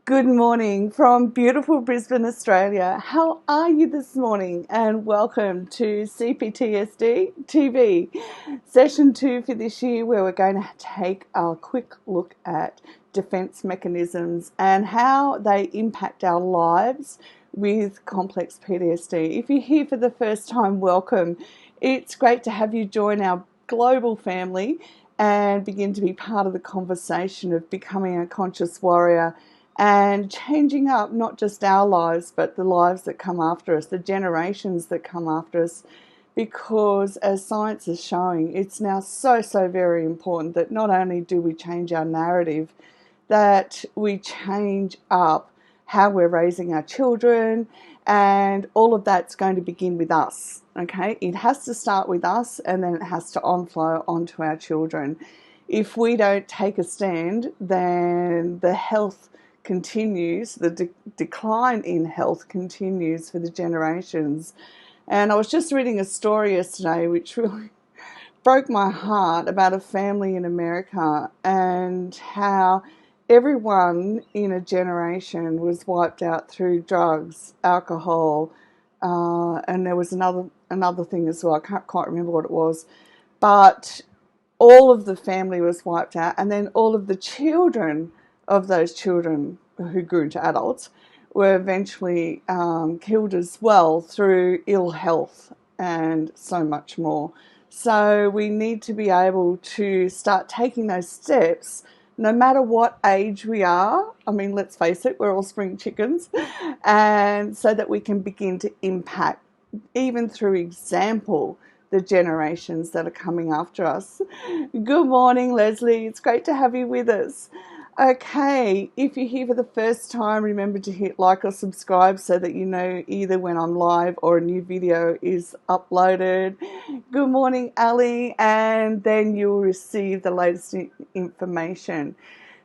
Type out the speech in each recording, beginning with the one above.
Good morning from beautiful Brisbane, Australia. How are you this morning? And welcome to CPtsd TV, session 2 for this year, where we're going to take a quick look at defense mechanisms and how they impact our lives with complex PTSD. If you're here for the first time, welcome. It's great to have you join our global family and begin to be part of the conversation of becoming a conscious warrior and changing up not just our lives, but the lives that come after us, the generations that come after us, because as science is showing, it's now so very important that not only do we change our narrative, that we change up how we're raising our children, and all of that's going to begin with us, okay? It has to start with us, and then it has to flow onto our children. If we don't take a stand, then the health continues, the decline in health continues for the generations. And I was just reading a story yesterday which really broke my heart about a family in America and how everyone in a generation was wiped out through drugs, alcohol, and there was another thing as well. I can't quite remember what it was, but all of the family was wiped out, and then all of the children of those children who grew into adults were eventually killed as well through ill health and so much more. So we need to be able to start taking those steps no matter what age we are. I mean, let's face it, we're all spring chickens. And so that we can begin to impact, even through example, the generations that are coming after us. Good morning, Leslie. It's great to have you with us. Okay, if you're here for the first time, remember to hit like or subscribe so that you know either when I'm live or a new video is uploaded. Good morning, Ali, and then you'll receive the latest information.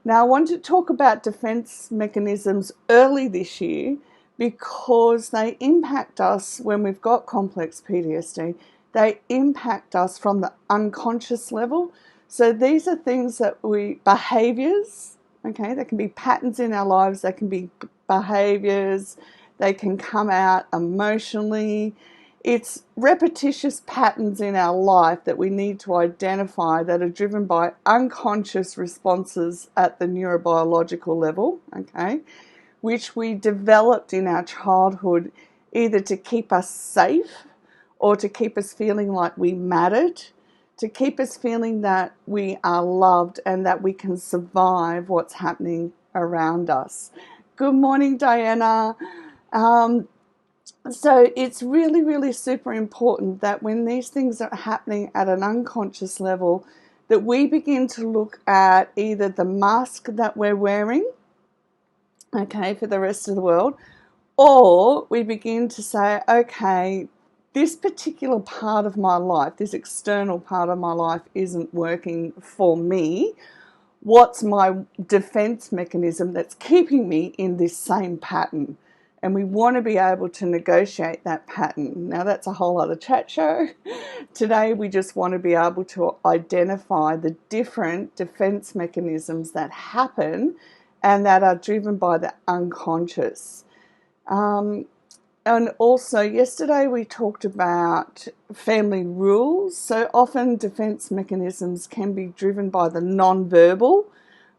Now, I want to talk about defense mechanisms early this year because they impact us when we've got complex PTSD. They impact us from the unconscious level. So these are things that behaviors, okay, they can be patterns in our lives, they can be behaviors, they can come out emotionally. It's repetitious patterns in our life that we need to identify that are driven by unconscious responses at the neurobiological level, okay, which we developed in our childhood either to keep us safe or to keep us feeling like we mattered, to keep us feeling that we are loved and that we can survive what's happening around us. Good morning, Diana. So it's really super important that when these things are happening at an unconscious level, that we begin to look at either the mask that we're wearing, okay, for the rest of the world, or we begin to say, okay, this particular part of my life, this external part of my life isn't working for me. What's my defense mechanism that's keeping me in this same pattern? And we want to be able to negotiate that pattern. Now, that's a whole other chat show. Today, we just want to be able to identify the different defense mechanisms that happen and that are driven by the unconscious. And also, yesterday we talked about family rules. So often defense mechanisms can be driven by the non-verbal.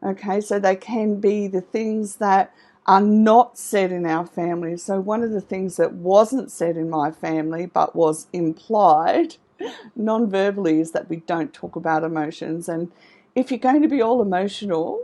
Okay, so they can be the things that are not said in our family. So one of the things that wasn't said in my family but was implied non-verbally is that we don't talk about emotions. And if you're going to be all emotional,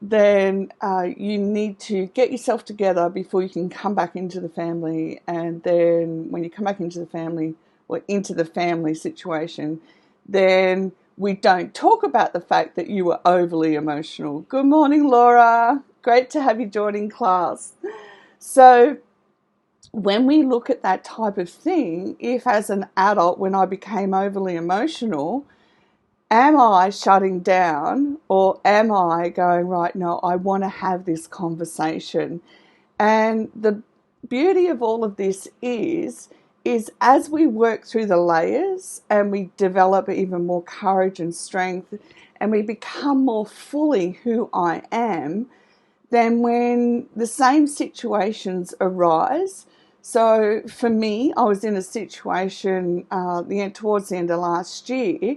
then you need to get yourself together before you can come back into the family. And then when you come back into the family, or into the family situation, then we don't talk about the fact that you were overly emotional. Good morning, Laura. Great to have you joining class. So when we look at that type of thing, if as an adult, when I became overly emotional, am I shutting down, or am I going, right, no, I want to have this conversation? And the beauty of all of this is as we work through the layers and we develop even more courage and strength and we become more fully who I am, then when the same situations arise, so for me, I was in a situation towards the end of last year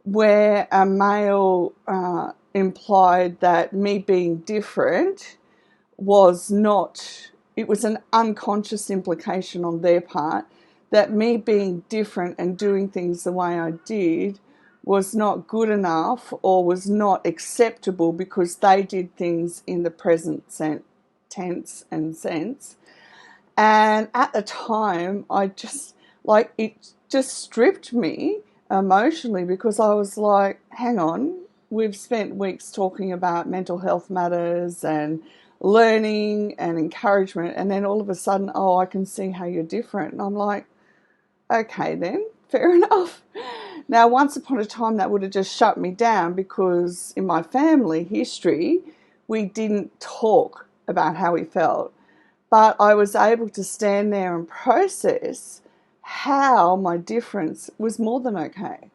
where a male implied that me being different was not, it was an unconscious implication on their part that me being different and doing things the way I did was not good enough or was not acceptable because they did things in the present tense and sense. And at the time, I just, like, it just stripped me emotionally because I was like, hang on, we've spent weeks talking about mental health matters and learning and encouragement, and then all of a sudden, oh, I can see how you're different. And I'm like, okay then, fair enough. Now, once upon a time, that would have just shut me down because in my family history, we didn't talk about how we felt. But I was able to stand there and process how my difference was more than okay,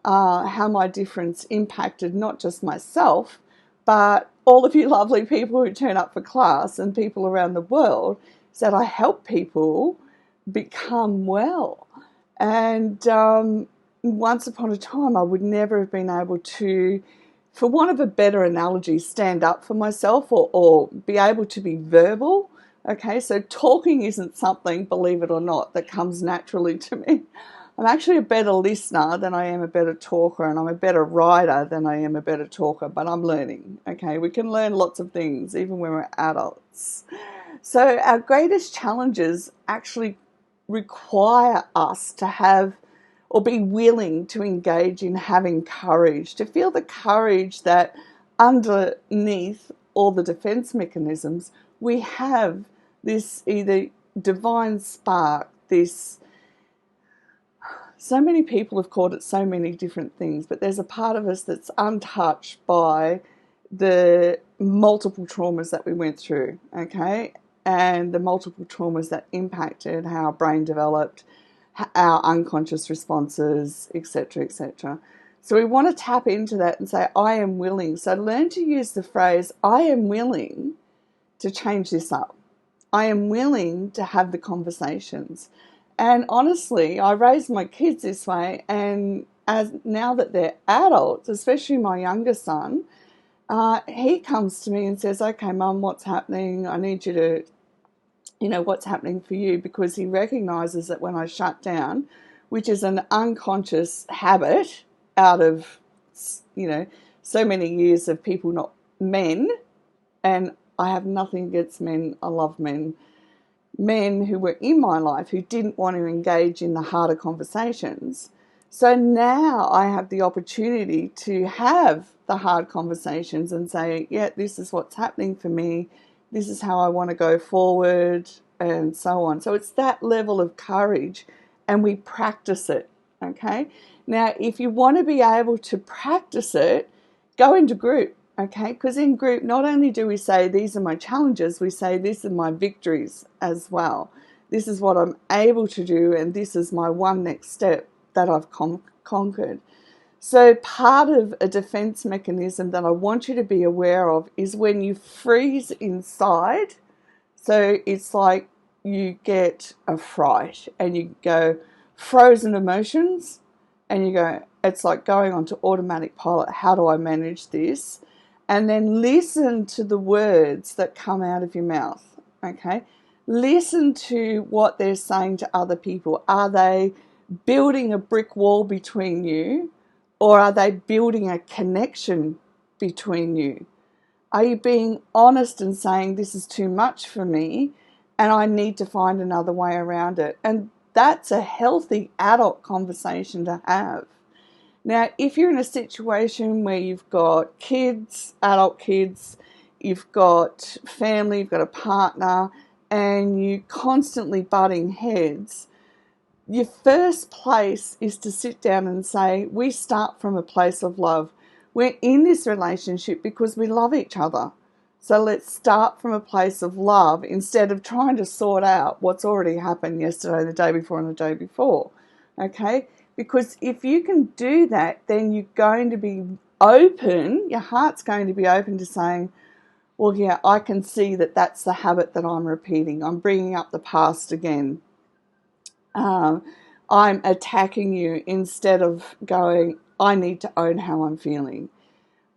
how my difference impacted not just myself, but all of you lovely people who turn up for class and people around the world, is that I help people become well. And once upon a time, I would never have been able to, for want of a better analogy, stand up for myself or be able to be verbal. Okay, so talking isn't something, believe it or not, that comes naturally to me. I'm actually a better listener than I am a better talker, and I'm a better writer than I am a better talker, but I'm learning. Okay, we can learn lots of things even when we're adults. So our greatest challenges actually require us to have or be willing to engage in having courage, to feel the courage that underneath all the defense mechanisms, we have this either divine spark, this, so many people have called it so many different things, but there's a part of us that's untouched by the multiple traumas that we went through, okay? And the multiple traumas that impacted how our brain developed, our unconscious responses, etc., etc. So we want to tap into that and say, I am willing. So learn to use the phrase, I am willing to change this up. I am willing to have the conversations. And honestly, I raised my kids this way, and as now that they're adults, especially my younger son, he comes to me and says, okay, Mum, what's happening? I need you to, what's happening for you? Because he recognises that when I shut down, which is an unconscious habit out of, so many years of people not men, and I have nothing against men, I love men who were in my life who didn't want to engage in the harder conversations. So now I have the opportunity to have the hard conversations and say, yeah, this is what's happening for me. This is how I want to go forward, and so on. So it's that level of courage, and we practice it, okay? Now, if you want to be able to practice it, go into group, okay? Because in group, not only do we say, these are my challenges, we say, these are my victories as well. This is what I'm able to do, and this is my one next step that I've conquered. So part of a defense mechanism that I want you to be aware of is when you freeze inside. So it's like you get a fright and you go frozen emotions, and you go, it's like going onto automatic pilot. How do I manage this? And then listen to the words that come out of your mouth, okay? Listen to what they're saying to other people. Are they building a brick wall between you, or are they building a connection between you? Are you being honest and saying, this is too much for me and I need to find another way around it? And that's a healthy adult conversation to have. Now, if you're in a situation where you've got kids, adult kids, you've got family, you've got a partner, and you're constantly butting heads, your first place is to sit down and say, we start from a place of love. We're in this relationship because we love each other. So let's start from a place of love instead of trying to sort out what's already happened yesterday, the day before, and the day before. Okay? Because if you can do that, then you're going to be open, your heart's going to be open to saying, well, yeah, I can see that that's the habit that I'm repeating. I'm bringing up the past again. I'm attacking you instead of going, I need to own how I'm feeling.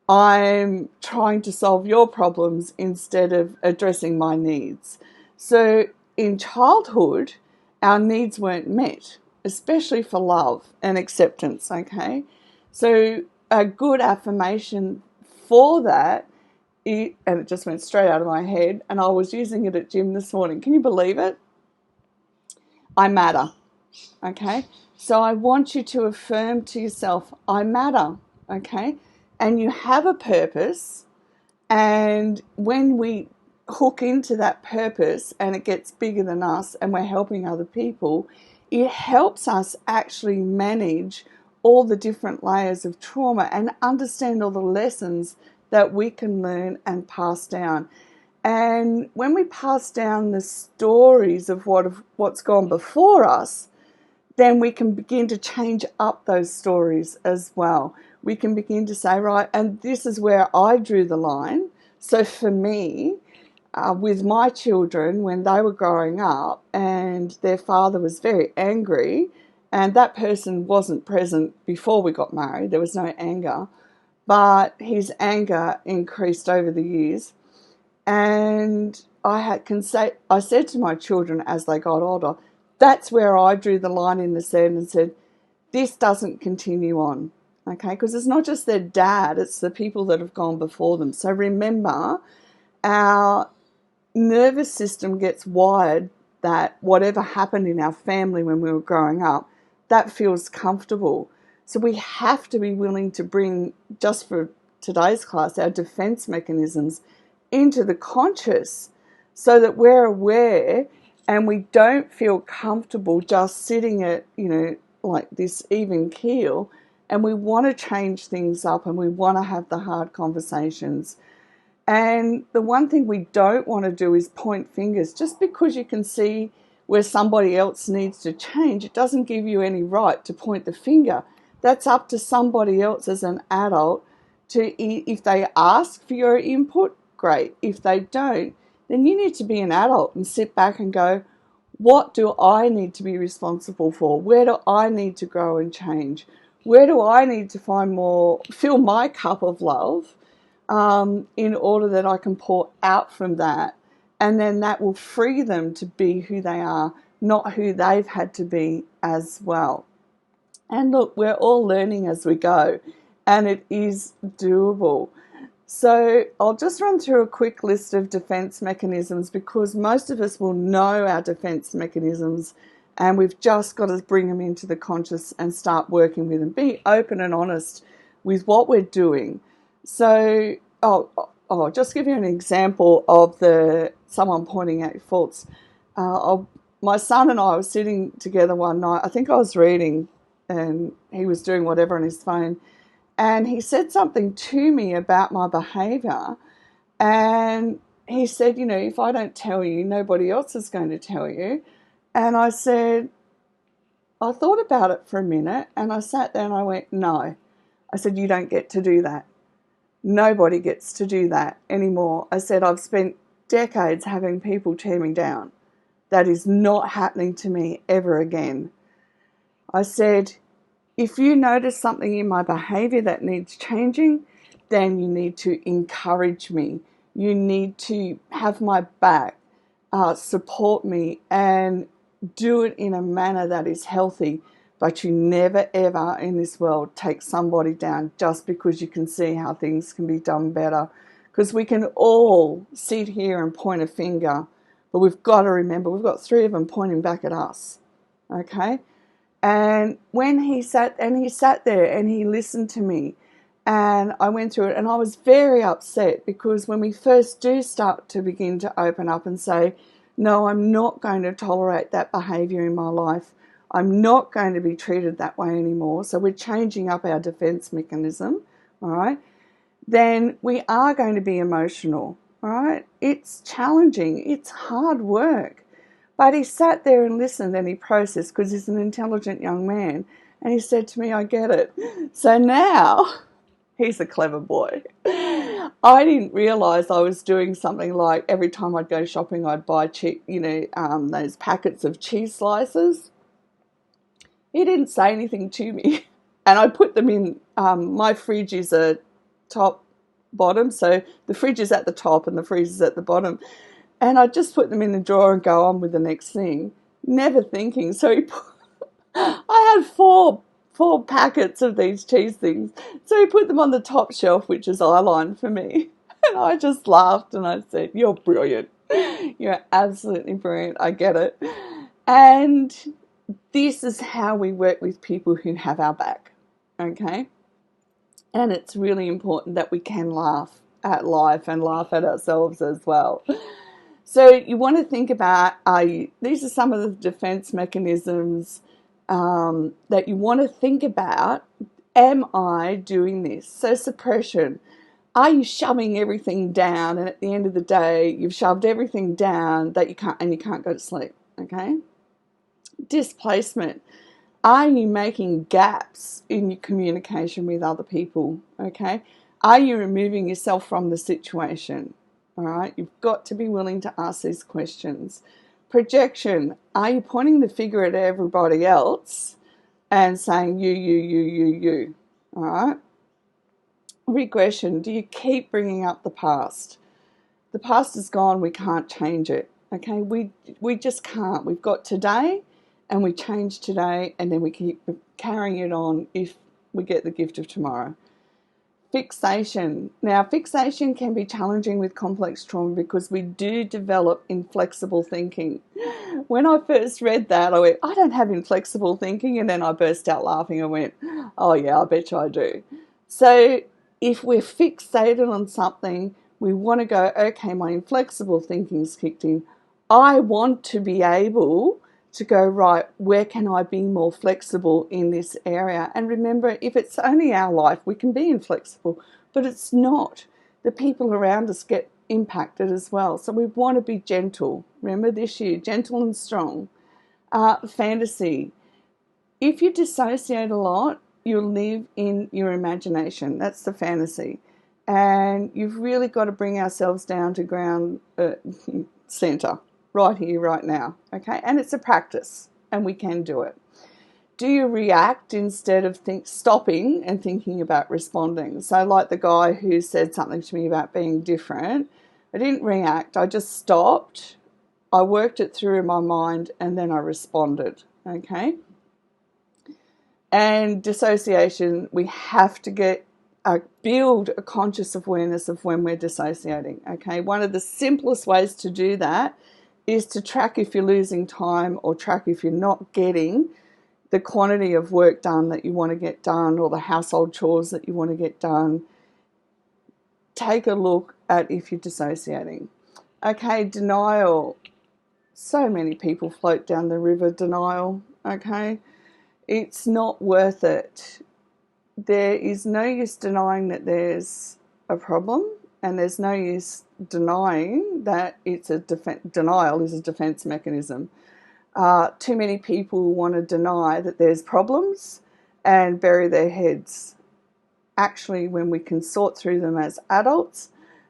I'm trying to solve your problems instead of addressing my needs. So in childhood, our needs weren't met, especially for love and acceptance, okay? So a good affirmation for that, and it just went straight out of my head, and I was using it at gym this morning. Can you believe it? I matter, okay? So I want you to affirm to yourself, I matter, okay? And you have a purpose, and when we hook into that purpose and it gets bigger than us and we're helping other people, it helps us actually manage all the different layers of trauma and understand all the lessons that we can learn and pass down. And when we pass down the stories of what's gone before us, then we can begin to change up those stories as well. We can begin to say, right, and this is where I drew the line. So for me, with my children, when they were growing up and their father was very angry, and that person wasn't present before we got married, there was no anger, but his anger increased over the years. And I said to my children as they got older, that's where I drew the line in the sand and said, this doesn't continue on, okay? Because it's not just their dad, it's the people that have gone before them. So remember, our nervous system gets wired that whatever happened in our family when we were growing up, that feels comfortable. So we have to be willing to bring, just for today's class, our defense mechanisms into the conscious so that we're aware and we don't feel comfortable just sitting at, like this even keel, and we want to change things up and we want to have the hard conversations. And the one thing we don't want to do is point fingers. Just because you can see where somebody else needs to change, it doesn't give you any right to point the finger. That's up to somebody else as an adult to, if they ask for your input, great. If they don't, then you need to be an adult and sit back and go, what do I need to be responsible for? Where do I need to grow and change? Where do I need to fill my cup of love in order that I can pour out from that? And then that will free them to be who they are, not who they've had to be as well. And look, we're all learning as we go, and it is doable. So I'll just run through a quick list of defense mechanisms because most of us will know our defense mechanisms and we've just got to bring them into the conscious and start working with them. Be open and honest with what we're doing. So, I'll just give you an example of someone pointing out your faults. My son and I were sitting together one night. I think I was reading and he was doing whatever on his phone. And he said something to me about my behaviour. And he said, if I don't tell you, nobody else is going to tell you. And I said, I thought about it for a minute and I sat there and I went, no. I said, you don't get to do that. Nobody gets to do that anymore. I said, I've spent decades having people tear me down. That is not happening to me ever again. I said, if you notice something in my behaviour that needs changing, then you need to encourage me. You need to have my back, support me, and do it in a manner that is healthy. But you never, ever in this world take somebody down just because you can see how things can be done better. Because we can all sit here and point a finger, but we've got to remember we've got three of them pointing back at us. Okay? And when he sat there and he listened to me and I went through it and I was very upset because when we first do start to begin to open up and say, no, I'm not going to tolerate that behaviour in my life. I'm not going to be treated that way anymore. So we're changing up our defence mechanism, all right? Then we are going to be emotional, all right? It's challenging. It's hard work. But he sat there and listened and he processed because he's an intelligent young man. And he said to me, I get it. So now, he's a clever boy. I didn't realise I was doing something like every time I'd go shopping, I'd buy those packets of cheese slices. He didn't say anything to me, and I put them in. My fridge is a top bottom, so the fridge is at the top and the freezer is at the bottom, and I just put them in the drawer and go on with the next thing, never thinking. So I had four packets of these cheese things. So he put them on the top shelf, which is eyeline for me. And I just laughed and I said, "You're brilliant. You're absolutely brilliant. I get it." And this is how we work with people who have our back, okay? And it's really important that we can laugh at life and laugh at ourselves as well. So you want to think about, these are some of the defense mechanisms that you want to think about. Am I doing this? So suppression. Are you shoving everything down, and at the end of the day, you've shoved everything down that you can't go to sleep, okay? Displacement. Are you making gaps in your communication with other people, okay? Are you removing yourself from the situation, all right? You've got to be willing to ask these questions. Projection. Are you pointing the finger at everybody else and saying you, all right? Regression. Do you keep bringing up the past? The past is gone. We can't change it, okay? We just can't. We've got today, and we change today, and then we keep carrying it on if we get the gift of tomorrow. Fixation. Now, fixation can be challenging with complex trauma because we do develop inflexible thinking. When I first read that, I went, "I don't have inflexible thinking," and then I burst out laughing and went, "Oh yeah, I bet you I do." So if we're fixated on something, we want to go, "Okay, my inflexible thinking's kicked in. I want to be able to go, right, where can I be more flexible in this area?" And remember, if it's only our life, we can be inflexible, but it's not. The people around us get impacted as well. So we want to be gentle. Remember this year, gentle and strong. Fantasy. If you dissociate a lot, you'll live in your imagination. That's the fantasy. And you've really got to bring ourselves down to ground center. Right here, right now, okay? And it's a practice, and we can do it. Do you react instead of stopping and thinking about responding? So like the guy who said something to me about being different, I didn't react. I just stopped. I worked it through in my mind, and then I responded, okay? And dissociation, we have to build a conscious awareness of when we're dissociating, okay? One of the simplest ways to do that is to track if you're losing time or track if you're not getting the quantity of work done that you want to get done or the household chores that you want to get done. Take a look at if you're dissociating. Okay, denial. So many people float down the river denial, okay? It's not worth it. There is no use denying that there's a problem, and there's no use denying that denial is a defense mechanism. Too many people want to deny that there's problems and bury their heads. Actually, when we can sort through them as adults,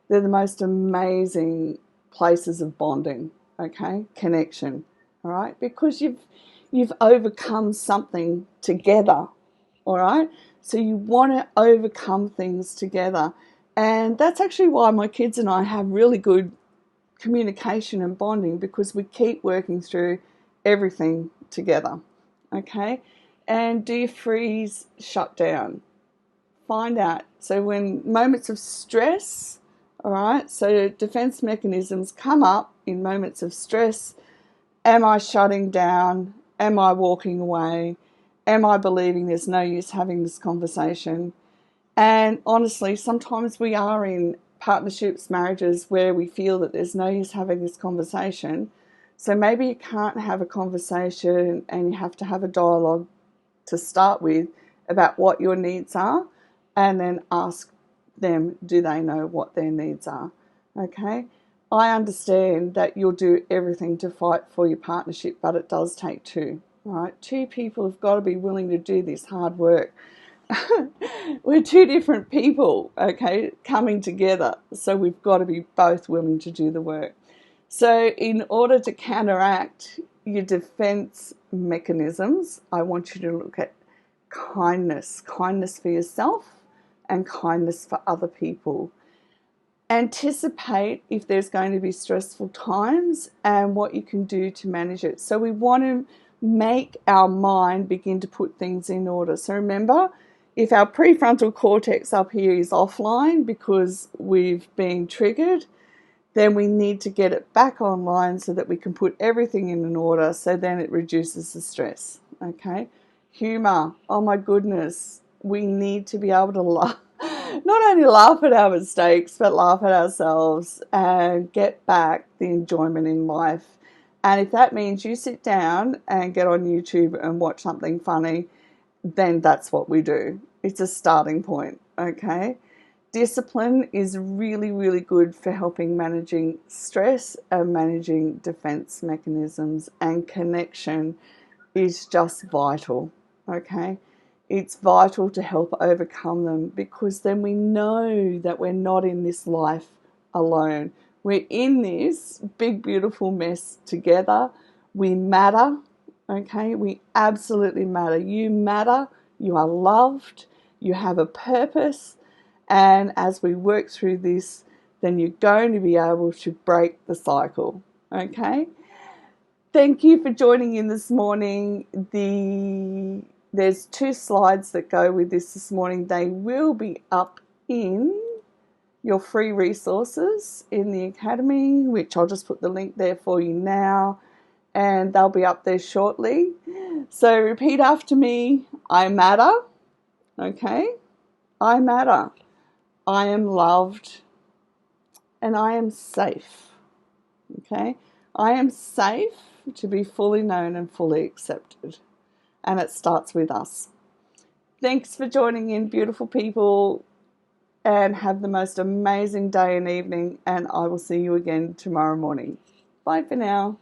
they're the most amazing places of bonding, okay? Connection, all right? Because you've overcome something together, all right? So you want to overcome things together. And that's actually why my kids and I have really good communication and bonding, because we keep working through everything together, okay? And do you freeze, shut down? Find out. So when moments of stress, all right, so defense mechanisms come up in moments of stress. Am I shutting down? Am I walking away? Am I believing there's no use having this conversation? And honestly, sometimes we are in partnerships, marriages, where we feel that there's no use having this conversation. So maybe you can't have a conversation and you have to have a dialogue to start with about what your needs are, and then ask them, do they know what their needs are? Okay? I understand that you'll do everything to fight for your partnership, but it does take two, right? Two people have got to be willing to do this hard work. we're two different people, okay, coming together. So we've got to be both willing to do the work. So in order to counteract your defense mechanisms, I want you to look at kindness for yourself and kindness for other people. Anticipate if there's going to be stressful times and what you can do to manage it. So we want to make our mind begin to put things in order. So remember, if our prefrontal cortex up here is offline because we've been triggered, then we need to get it back online so that we can put everything in an order, so then it reduces the stress. Okay? Humor. Oh my goodness. We need to be able to laugh. Not only laugh at our mistakes, but laugh at ourselves and get back the enjoyment in life. And if that means you sit down and get on YouTube and watch something funny, then that's what we do. It's a starting point, okay? Discipline is really, really good for helping managing stress and managing defense mechanisms, and connection is just vital, okay? It's vital to help overcome them, because then we know that we're not in this life alone. We're in this big, beautiful mess together. We matter, okay? We absolutely matter. You matter. You are loved. You have a purpose. And as we work through this, then you're going to be able to break the cycle, okay? Thank you for joining in this morning. There's 2 slides that go with this morning. They will be up in your free resources in the Academy, which I'll just put the link there for you now, and they'll be up there shortly. So repeat after me. I matter, okay? I matter. I am loved, and I am safe, okay? I am safe to be fully known and fully accepted, and it starts with us. Thanks for joining in, beautiful people, and have the most amazing day and evening, and I will see you again tomorrow morning. Bye for now.